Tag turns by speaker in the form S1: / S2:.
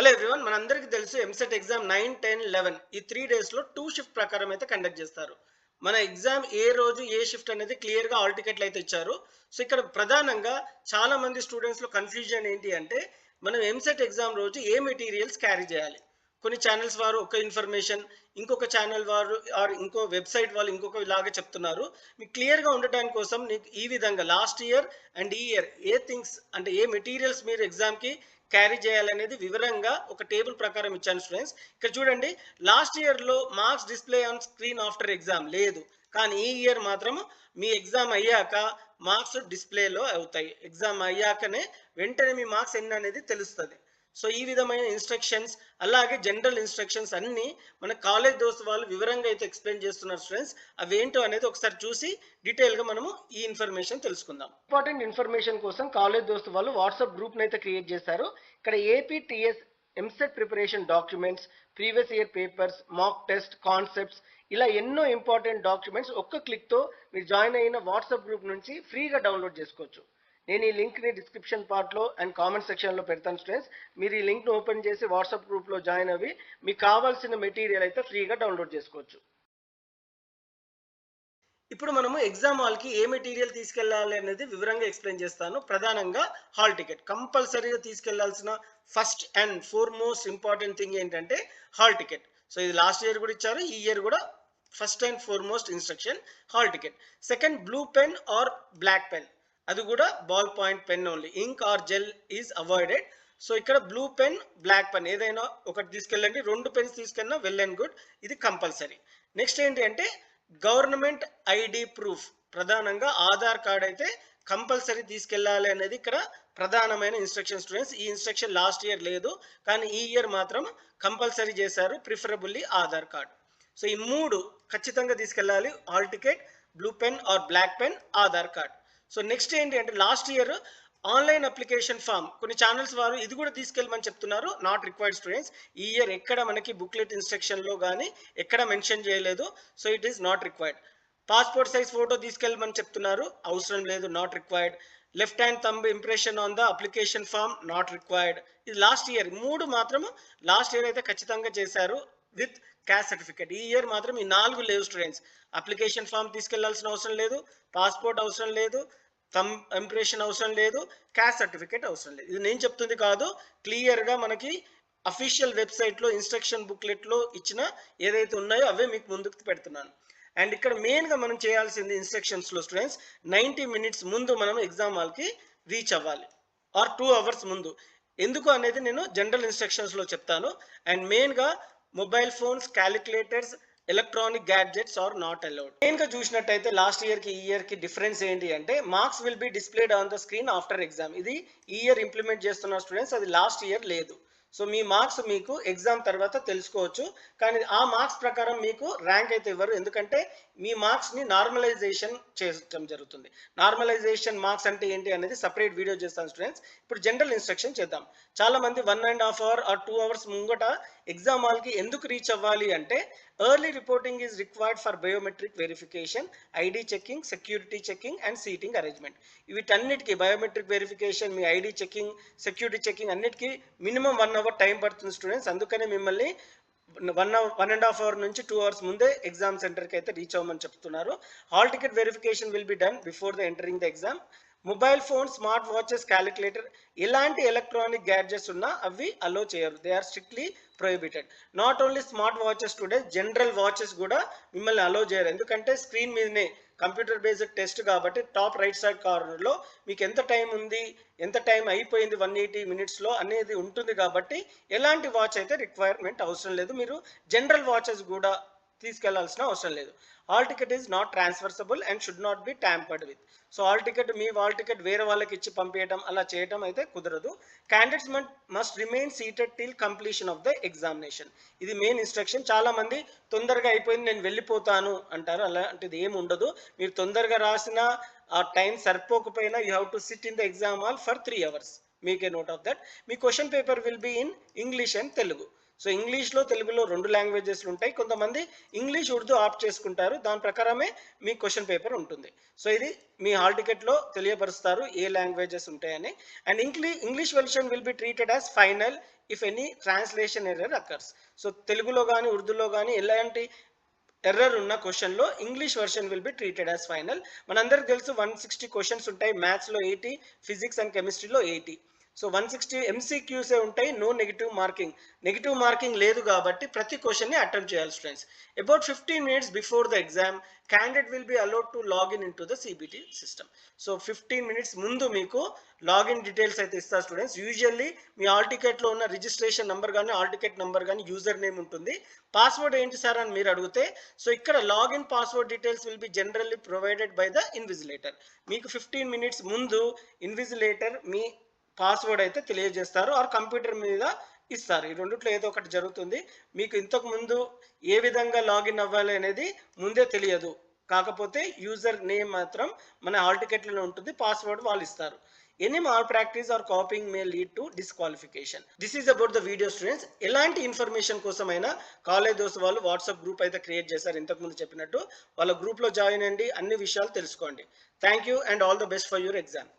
S1: Hello everyone, మనందరికీ తెలుసు EAMCET exam 9, 10, 11 ఈ 3 డేస్లో 2 షిఫ్ట్ ప్రకారం అయితే కండక్ట్ చేస్తారు. మన ఎగ్జామ్ ఏ రోజు ఏ షిఫ్ట్ అనేది క్లియర్గా హాల్ టికెట్లు అయితే ఇచ్చారు. సో ఇక్కడ ప్రధానంగా చాలా మంది స్టూడెంట్స్లో కన్ఫ్యూజన్ ఏంటి అంటే మనం ఎంసెట్ ఎగ్జామ్ రోజు ఏ మెటీరియల్స్ క్యారీ చేయాలి. కొన్ని ఛానల్స్ వారు ఒక ఇన్ఫర్మేషన్, ఇంకొక ఛానల్ వారు ఆర్ ఇంకో వెబ్సైట్ వాళ్ళు ఇంకొక ఇలాగే చెప్తున్నారు. మీకు క్లియర్గా ఉండటానికి కోసం నీకు ఈ విధంగా లాస్ట్ ఇయర్ అండ్ ఈ ఇయర్ ఏ థింగ్స్ అంటే ఏ మెటీరియల్స్ మీరు ఎగ్జామ్కి క్యారీ చేయాలనేది వివరంగా ఒక టేబుల్ ప్రకారం ఇచ్చాను స్టూడెంట్స్. ఇక్కడ చూడండి, లాస్ట్ ఇయర్లో marks display on screen after exam లేదు, కానీ ఈ ఇయర్ మాత్రం మీ ఎగ్జామ్ అయ్యాక మార్క్స్ డిస్ప్లేలో అవుతాయి. ఎగ్జామ్ అయ్యాకనే వెంటనే మీ మార్క్స్ ఎన్ని అనేది తెలుస్తుంది. సో ఈ విధమైన ఇన్స్ట్రక్షన్స్, అలాగే జనరల్ ఇన్స్ట్రక్షన్స్ అన్నీ మన కాలేజ్ దోస్తు వాళ్ళు వివరంగా అయితే ఎక్స్ప్లెయిన్ చేస్తున్నారు స్టూడెంట్స్. అవేంటో అనేది ఒకసారి చూసి డీటెయిల్గా మనము ఈ ఇన్ఫర్మేషన్ తెలుసుకుందాం. ఇంపార్టెంట్ ఇన్ఫర్మేషన్ కోసం కాలేజ్ దోస్తు వాళ్ళు వాట్సాప్ గ్రూప్ని అయితే క్రియేట్ చేశారు. ఇక్కడ APTS EAMCET preparation documents, previous year papers, mock test, concepts, ఇలా ఎన్నో ఇంపార్టెంట్ డాక్యుమెంట్స్ ఒక్క క్లిక్తో మీరు జాయిన్ అయిన వాట్సాప్ గ్రూప్ నుంచి ఫ్రీగా డౌన్లోడ్ చేసుకోవచ్చు. నేను ఈ లింక్ని డిస్క్రిప్షన్ పార్ట్లో అండ్ కామెంట్ సెక్షన్లో పెడతాను స్టూడెంట్స్. మీరు ఈ లింక్ను ఓపెన్ చేసి వాట్సాప్ గ్రూప్లో జాయిన్ అవి మీకు కావాల్సిన మెటీరియల్ అయితే ఫ్రీగా డౌన్లోడ్ చేసుకోవచ్చు. ఇప్పుడు మనము ఎగ్జామ్ హాల్కి ఏ మెటీరియల్ తీసుకెళ్ళాలి అనేది వివరంగా ఎక్స్ప్లెయిన్ చేస్తాను. ప్రధానంగా హాల్ టికెట్ కంపల్సరీగా తీసుకెళ్లాల్సిన first and foremost important thing ఏంటంటే హాల్ టికెట్. సో ఇది లాస్ట్ ఇయర్ కూడా ఇచ్చారు, ఈ ఇయర్ కూడా first and foremost instruction hall ticket. Second, blue pen or black pen, అది కూడా ball point pen only, ink or gel is avoided. So ఇక్కడ blue pen, black pen ఏదైనా ఒకటి తీసుకెళ్ళండి. 2 పెన్స్ తీసుకెళ్ళినా వెల్ అండ్ గుడ్, ఇది compulsory. Next ఏంటి అంటే గవర్నమెంట్ ఐడి ప్రూఫ్, ప్రధానంగా ఆధార్ కార్డ్ అయితే కంపల్సరీ తీసుకెళ్ళాలి అనేది ఇక్కడ ప్రధానమైన ఇన్స్ట్రక్షన్ స్టూడెంట్స్. ఈ ఇన్స్ట్రక్షన్ లాస్ట్ ఇయర్ లేదు, కానీ ఈ ఇయర్ మాత్రం కంపల్సరీ చేశారు, ప్రిఫరబుల్లీ ఆధార్ కార్డ్. సో ఈ 3 ఖచ్చితంగా తీసుకెళ్ళాలి: hall ticket, blue pen or black pen, Aadhaar card. So next ఏంటి అంటే last year online application form కొన్ని ఛానల్స్ వారు ఇది కూడా తీసుకెళ్ళమని చెప్తున్నారు. Not required students. ఈ ఇయర్ ఎక్కడ మనకి బుక్లెట్ ఇన్స్ట్రక్షన్లో కానీ ఎక్కడ మెన్షన్ చేయలేదు. So it is not required. Passport size photo తీసుకెళ్ళమని చెప్తున్నారు, అవసరం లేదు, not required. Left hand thumb impression on the application form, not required. ఇది లాస్ట్ ఇయర్ 3 మాత్రం లాస్ట్ ఇయర్ అయితే ఖచ్చితంగా చేశారు విత్ క్యాస్ట్ సర్టిఫికేట్. ఈ ఇయర్ మాత్రం ఈ 4 లేవు స్టూడెంట్స్. అప్లికేషన్ ఫామ్ తీసుకెళ్లాల్సిన అవసరం లేదు, పాస్పోర్ట్ అవసరం లేదు, థంబ్ ఇంప్రెషన్ అవసరం లేదు, క్యాస్ట్ సర్టిఫికేట్ అవసరం లేదు. ఇది నేను చెప్తుంది కాదు, క్లియర్గా మనకి అఫీషియల్ వెబ్సైట్లో ఇన్స్ట్రక్షన్ బుక్లెట్లో ఇచ్చిన ఏదైతే ఉన్నాయో అవే మీకు ముందుకు పెడుతున్నాను. అండ్ ఇక్కడ మెయిన్గా మనం చేయాల్సింది ఇన్స్ట్రక్షన్స్లో స్టూడెంట్స్ 90 మినిట్స్ ముందు మనం ఎగ్జామ్ హాల్కి రీచ్ అవ్వాలి, ఆర్ 2 అవర్స్ ముందు. ఎందుకు అనేది నేను జనరల్ ఇన్స్ట్రక్షన్స్లో చెప్తాను. అండ్ మెయిన్గా mobile phones, calculators, electronic gadgets are not allowed. మెయిన్గా చూసినట్టయితే లాస్ట్ ఇయర్కి ఈ ఇయర్కి డిఫరెన్స్ ఏంటి అంటే marks will be displayed on the screen after exam. ఇది ఈ ఇయర్ ఇంప్లిమెంట్ చేస్తున్న స్టూడెంట్స్, అది లాస్ట్ ఇయర్ లేదు. సో మీ మార్క్స్ మీకు ఎగ్జామ్ తర్వాత తెలుసుకోవచ్చు, కానీ ఆ మార్క్స్ ప్రకారం మీకు ర్యాంక్ అయితే ఇవ్వరు, ఎందుకంటే మీ మార్క్స్ని నార్మలైజేషన్ చేయడం జరుగుతుంది. నార్మలైజేషన్ మార్క్స్ అంటే ఏంటి అనేది సపరేట్ వీడియో చేస్తాను స్టూడెంట్స్. ఇప్పుడు జనరల్ ఇన్స్ట్రక్షన్ చేద్దాం. చాలామంది 1.5 అవర్ ఆర్ 2 అవర్స్ ముంగట ఎగ్జామ్ హాల్కి ఎందుకు రీచ్ అవ్వాలి అంటే early reporting is required for biometric verification, ID checking, security checking and seating arrangement. వీటన్నిటికీ బయోమెట్రిక్ వెరిఫికేషన్, మీ ఐడి చెకింగ్, సెక్యూరిటీ చెకింగ్ అన్నిటికీ మినిమం 1 అవర్ టైం పడుతుంది స్టూడెంట్స్. అందుకనే మిమ్మల్ని 1.5 అవర్ నుంచి 2 అవర్స్ ముందే ఎగ్జామ్ సెంటర్కి అయితే రీచ్ అవ్వమని చెప్తున్నారు. Hall ticket verification will be done before the entering the exam. Mobile phone, smart watches, calculator, ఎలాంటి ఎలక్ట్రానిక్ గ్యాడ్జెట్స్ ఉన్నా అవి అలో చేయరు, they are strictly prohibited. Not only smart watches students, general watches కూడా మిమ్మల్ని allow చేయరు, ఎందుకంటే screen మీదనే computer based test కాబట్టి టాప్ రైట్ సైడ్ కార్నర్లో మీకు ఎంత టైం ఉంది, ఎంత టైం అయిపోయింది 180 మినిట్స్లో అనేది ఉంటుంది. కాబట్టి ఎలాంటి వాచ్ అయితే రిక్వైర్మెంట్ అవసరం లేదు, మీరు జనరల్ వాచెస్ కూడా తీసుకెళ్లాల్సిన అవసరం లేదు. Hall ticket is not transferable and should not be tampered with. So hall ticket మీ హాల్ టికెట్ వేరే వాళ్ళకి ఇచ్చి పంపించడం అలా చేయడం అయితే కుదరదు. Candidates must remain seated till completion of the examination. ఇది మెయిన్ ఇన్స్ట్రక్షన్. చాలామంది తొందరగా అయిపోయింది నేను వెళ్ళిపోతాను అంటారు, అలాంటిది ఏమి ఉండదు. మీరు తొందరగా రాసిన ఆ టైం సరిపోకపోయినా you have to sit in the exam hall for 3 hours. Make a note of that. మీ question paper will be in English and Telugu. So ఇంగ్లీష్లో తెలుగులో 2 లాంగ్వేజెస్లు ఉంటాయి. కొంతమంది ఇంగ్లీష్ ఉర్దూ ఆప్ట్ చేసుకుంటారు. దాని ప్రకారమే మీ క్వశ్చన్ పేపర్ ఉంటుంది. సో ఇది మీ హాల్ టికెట్లో తెలియపరుస్తారు ఏ లాంగ్వేజెస్ ఉంటాయని. And English version will be treated as final if any translation error occurs. So తెలుగులో కానీ ఉర్దూలో కానీ ఎలాంటి ఎర్రర్ ఉన్న క్వశ్చన్లో English version will be treated as final. మనందరికి తెలుసు 160 క్వశ్చన్స్ ఉంటాయి. మ్యాథ్స్లో 80, ఫిజిక్స్ అండ్ కెమిస్ట్రీలో 80. సో 160 ఎంసీక్యూసే ఉంటాయి. No negative marking. Negative marking లేదు కాబట్టి ప్రతి క్వశ్చన్ని అటెంప్ట్ చేయాలి students. About 15 minutes before the exam candidate will be allowed to login in to the CBT system. So 15 minutes ముందు మీకు లాగిన్ డీటెయిల్స్ అయితే ఇస్తారు స్టూడెంట్స్. యూజువల్లీ మీ హాల్ టికెట్లో ఉన్న రిజిస్ట్రేషన్ నెంబర్ కానీ హాల్ టికెట్ నెంబర్ కానీ యూజర్ నేమ్ ఉంటుంది. పాస్వర్డ్ ఏంటి సార్ అని మీరు అడిగితే, సో ఇక్కడ login password details will be generally provided by the invigilator. మీకు 15 minutes ముందు ఇన్విజిలేటర్ మీ పాస్వర్డ్ అయితే తెలియజేస్తారు ఆర్ కంప్యూటర్ మీద ఇస్తారు. ఈ రెండిట్లో ఏదో ఒకటి జరుగుతుంది. మీకు ఇంతకు ముందు ఏ విధంగా లాగిన్ అవ్వాలి అనేది ముందే తెలియదు. కాకపోతే యూజర్ నేమ్ మాత్రం మన హాల్ టికెట్లోనే ఉంటుంది. పాస్వర్డ్ వాళ్ళు ఇస్తారు. Any malpractice or copying may lead to disqualification. This is about the video students. ఎలాంటి ఇన్ఫర్మేషన్ కోసమైనా కాలేజ్ దోస్త్ వాళ్ళు వాట్సాప్ గ్రూప్ అయితే క్రియేట్ చేశారు. ఇంతకుముందు చెప్పినట్టు వాళ్ళ గ్రూప్లో జాయిన్ అండి, అన్ని విషయాలు తెలుసుకోండి. Thank you and all the best for your exam.